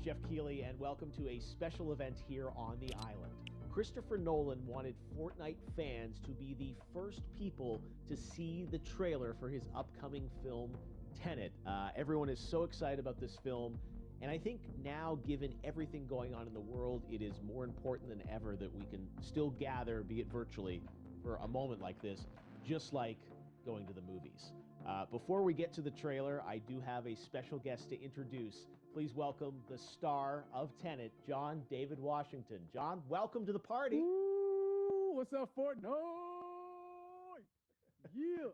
Jeff Keighley, and welcome to a special event here on the island. Christopher Nolan wanted Fortnite fans to be the first people to see the trailer for his upcoming film, Tenet. Everyone is so excited about this film, and I think now, given everything going on in the world, it is more important than ever that we can still gather, be it virtually, for a moment like this, just like going to the movies. Before we get to the trailer, I do have a special guest to introduce. Please welcome the star of Tenet, John David Washington. John, welcome to the party. Ooh, what's up, Fortnite? Yeah.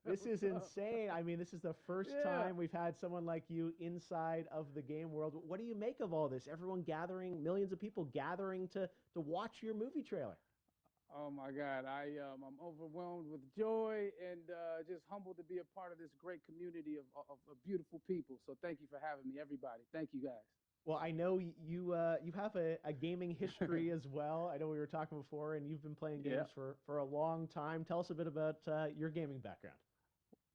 This is insane. I mean, this is the first time we've had someone like you inside of the game world. What do you make of all this? Everyone gathering, millions of people gathering to watch your movie trailer. Oh my God, I'm overwhelmed with joy and just humbled to be a part of this great community of beautiful people. So thank you for having me, everybody. Thank you, guys. Well, I know you have a gaming history as well. I know we were talking before, and you've been playing games for a long time. Tell us a bit about your gaming background.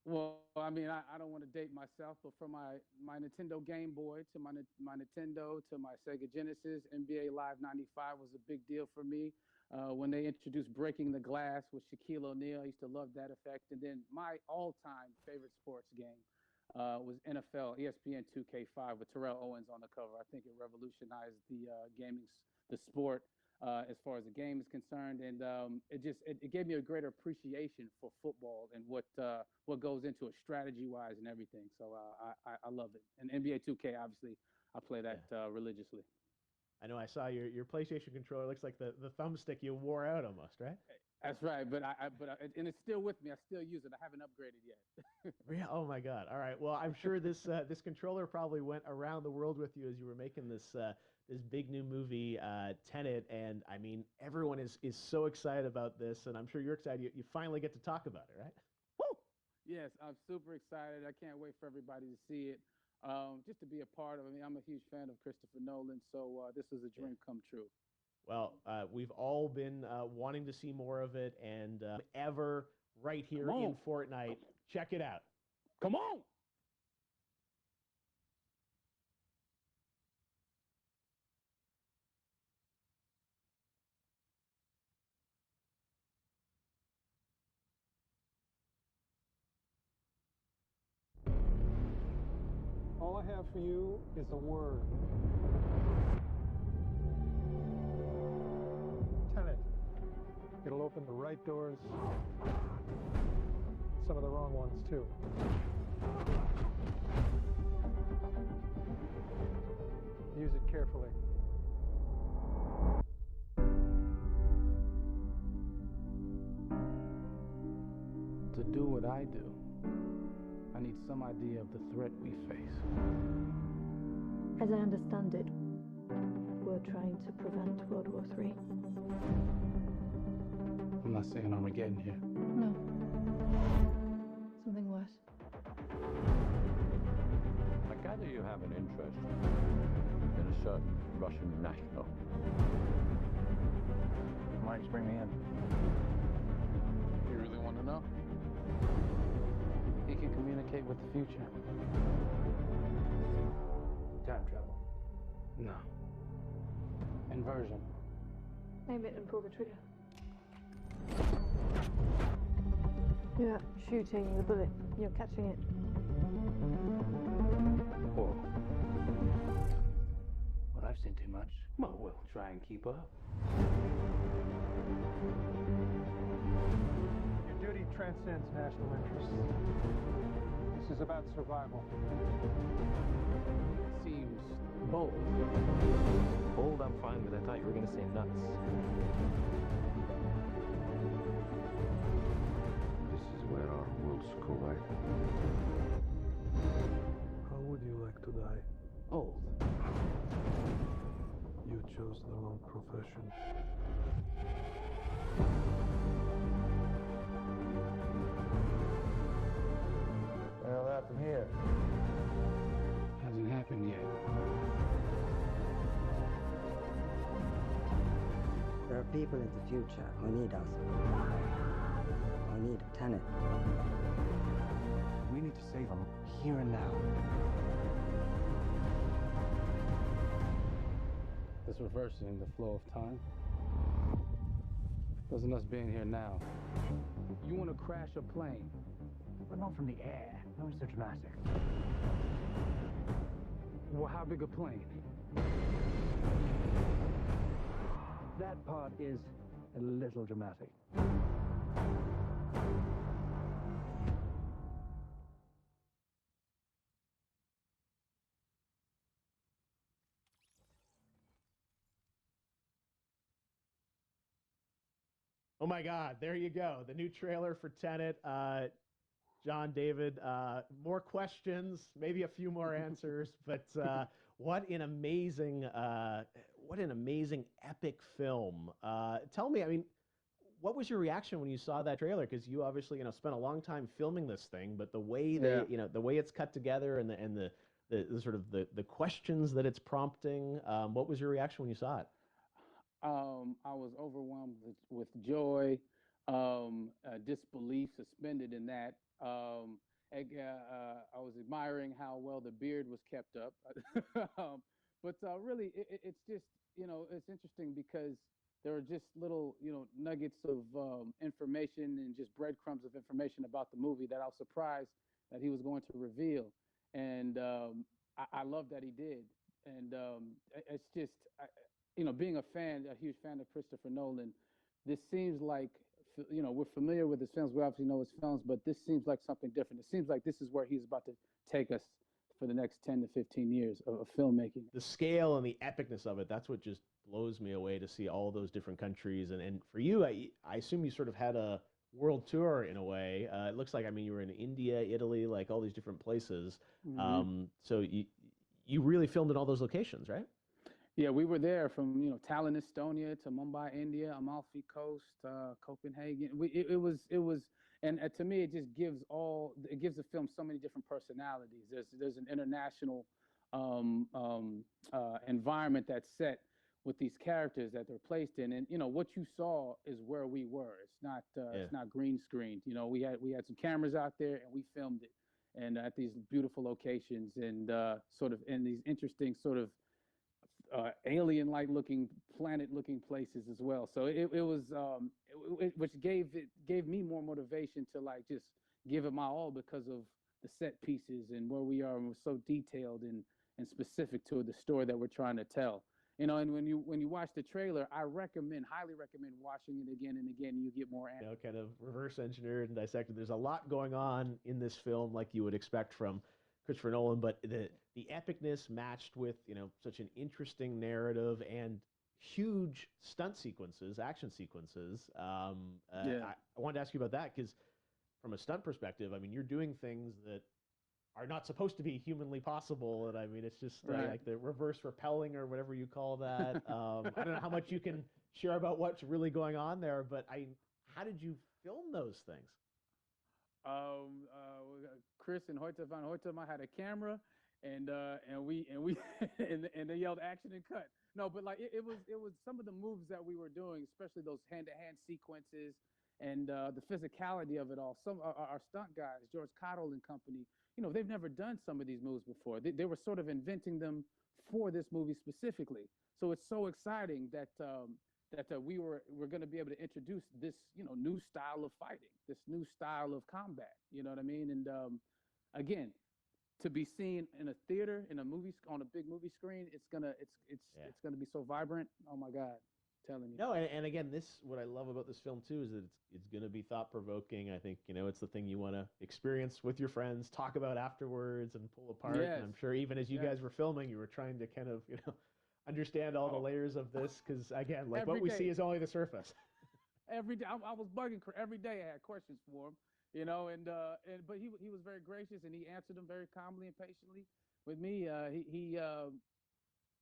Well, I mean, I don't want to date myself, but from my Nintendo Game Boy to my Nintendo to my Sega Genesis, NBA Live 95 was a big deal for me. When they introduced Breaking the Glass with Shaquille O'Neal, I used to love that effect. And then my all-time favorite sports game was NFL ESPN 2K5 with Terrell Owens on the cover. I think it revolutionized the the sport as far as the game is concerned, and it gave me a greater appreciation for football and what goes into it strategy-wise and everything. So I love it. And NBA 2K, obviously, I play that religiously. I know I saw your PlayStation controller. Looks like the thumbstick you wore out almost, right? That's right, but and it's still with me. I still use it. I haven't upgraded yet. Oh my God! All right. Well, I'm sure this controller probably went around the world with you as you were making this big new movie, Tenet. And I mean, everyone is so excited about this, and I'm sure you're excited. You finally get to talk about it, right? Woo! Yes, I'm super excited. I can't wait for everybody to see it. Just to be a part of it. I mean, I'm a huge fan of Christopher Nolan, so this is a dream come true. Well, we've all been wanting to see more of it, and ever right here in Fortnite. Check it out. Come on! All I have for you is a word. Tenet. It'll open the right doors, some of the wrong ones too. Use it carefully. To do what I do, I need some idea of the threat we face. As I understand it, we're trying to prevent World War III. I'm not saying Armageddon here. No. Something worse. I gather you have an interest in a certain Russian national. Why did you bring me in? You really want to know? He can communicate with the future. Time travel? No. Inversion? Aim it and pull the trigger. You're not shooting the bullet, you're catching it. Whoa. Well, I've seen too much. Well, we'll try and keep up. Your duty transcends national interests. This is about survival. It seems bold. Bold, I'm fine with. I thought you were going to say nuts. This is where our worlds collide. How would you like to die? Old. You chose the wrong profession. Well, happened here. Hasn't happened yet. There are people in the future who need us. Who need Tenet. We need to save them here and now. It's reversing the flow of time. Doesn't us being here now. You want to crash a plane, But not from the air. That was so dramatic. well, how big a plane? That part is a little dramatic. Oh my God, there you go. The new trailer for Tenet. John, David, more questions, maybe a few more answers, but what an amazing epic film. Tell me, I mean, what was your reaction when you saw that trailer? Because you obviously, spent a long time filming this thing, but the way the way it's cut together and the sort of the questions that it's prompting, what was your reaction when you saw it? I was overwhelmed with joy, disbelief suspended in that. I was admiring how well the beard was kept up. But really, it's just, it's interesting because there are just little, nuggets of information and just breadcrumbs of information about the movie that I was surprised that he was going to reveal. And I love that he did. And it's just, being a huge fan of Christopher Nolan, this seems like, we're familiar with his films. We obviously know his films, but this seems like something different. It seems like this is where he's about to take us for the next 10 to 15 years of filmmaking. The scale and the epicness of it, that's what just blows me away to see all those different countries. And for you, I assume you sort of had a world tour in a way. It looks like, I mean, you were in India, Italy, like all these different places. Mm-hmm. So you really filmed in all those locations, right? Yeah, we were there from Tallinn, Estonia, to Mumbai, India, Amalfi Coast, Copenhagen. It was, and to me, it just gives the film so many different personalities. There's an international environment that's set with these characters that they're placed in, and what you saw is where we were. It's not green screened. We had some cameras out there and we filmed it, and at these beautiful locations and sort of in these interesting sort of alien-like looking, planet-looking places as well. So it was, which gave me more motivation to like just give it my all because of the set pieces and where we are, and we're so detailed and specific to the story that we're trying to tell. And when you watch the trailer, I highly recommend watching it again and again. You get more kind of reverse engineered and dissected. There's a lot going on in this film, like you would expect from Christopher Nolan, but the epicness matched with such an interesting narrative and huge stunt sequences, action sequences. I wanted to ask you about that because from a stunt perspective, I mean, you're doing things that are not supposed to be humanly possible, and I mean, it's just like the reverse rappelling or whatever you call that. I don't know how much you can share about what's really going on there, but how did you film those things? Chris and Hoyte van Hoytema had a camera, and we and they yelled action and cut. No, but like it was some of the moves that we were doing, especially those hand-to-hand sequences and the physicality of it all. Some our stunt guys, George Cottle and company, they've never done some of these moves before. They were sort of inventing them for this movie specifically. So it's so exciting that we're going to be able to introduce this new style of fighting, this new style of combat. You know what I mean? And again, to be seen in a theater, in a movie, on a big movie screen, it's gonna be so vibrant. Oh my God, I'm telling you. No, and again, what I love about this film too is that it's gonna be thought provoking. I think it's the thing you want to experience with your friends, talk about afterwards, and pull apart. Yes. And I'm sure even as you guys were filming, you were trying to kind of understand all the layers of this because again, like what we see is only the surface. Every day, I was bugging. Every day, I had questions for him. But he was very gracious and he answered them very calmly and patiently with me.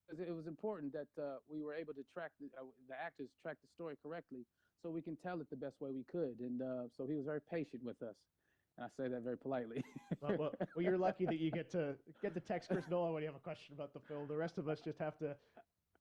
It was important that we were able to track the actors track the story correctly so we can tell it the best way we could. And so he was very patient with us. And I say that very politely. well, you're lucky that you get to text Chris Nolan when you have a question about the film. The rest of us just have to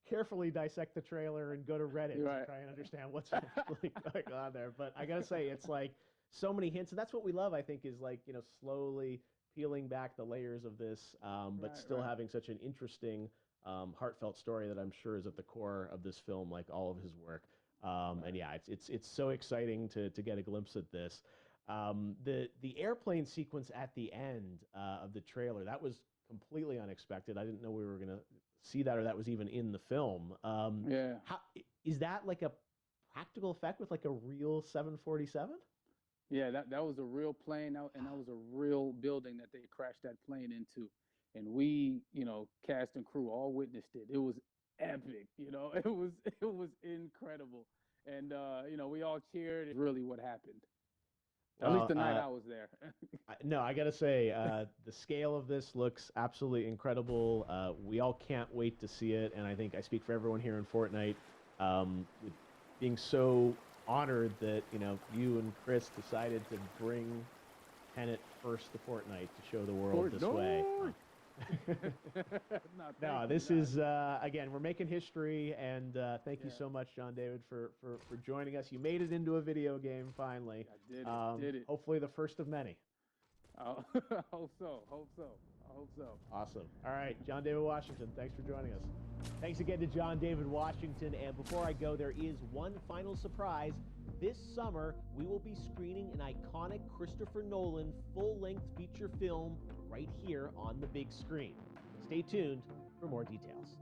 carefully dissect the trailer and go to Reddit to try and understand what's actually going on there. But I gotta say, it's like so many hints, and that's what we love. I think is like slowly peeling back the layers of this, but still having such an interesting heartfelt story that I'm sure is at the core of this film, like all of his work. And yeah, it's so exciting to get a glimpse at this. The airplane sequence at the end of the trailer, that was completely unexpected. I didn't know we were gonna see that, or that was even in the film. Yeah. How is that, like a practical effect with like a real 747? Yeah, that was a real plane, and that was a real building that they crashed that plane into. And we, cast and crew all witnessed it. It was epic, it was incredible. And we all cheered. It's really what happened. At least the night I was there. No, I gotta say, the scale of this looks absolutely incredible. We all can't wait to see it, and I think I speak for everyone here in Fortnite, with being so honored that you and Chris decided to bring Tenet first to Fortnite to show the world this way. No, this is again, we're making history, and thank you so much, John David, for joining us. You made it into a video game finally. I did it. Hopefully the first of many. I hope so. Awesome. All right, John David Washington, thanks for joining us. Thanks again to John David Washington. And before I go, there is one final surprise. This summer, we will be screening an iconic Christopher Nolan full-length feature film right here on the big screen. Stay tuned for more details.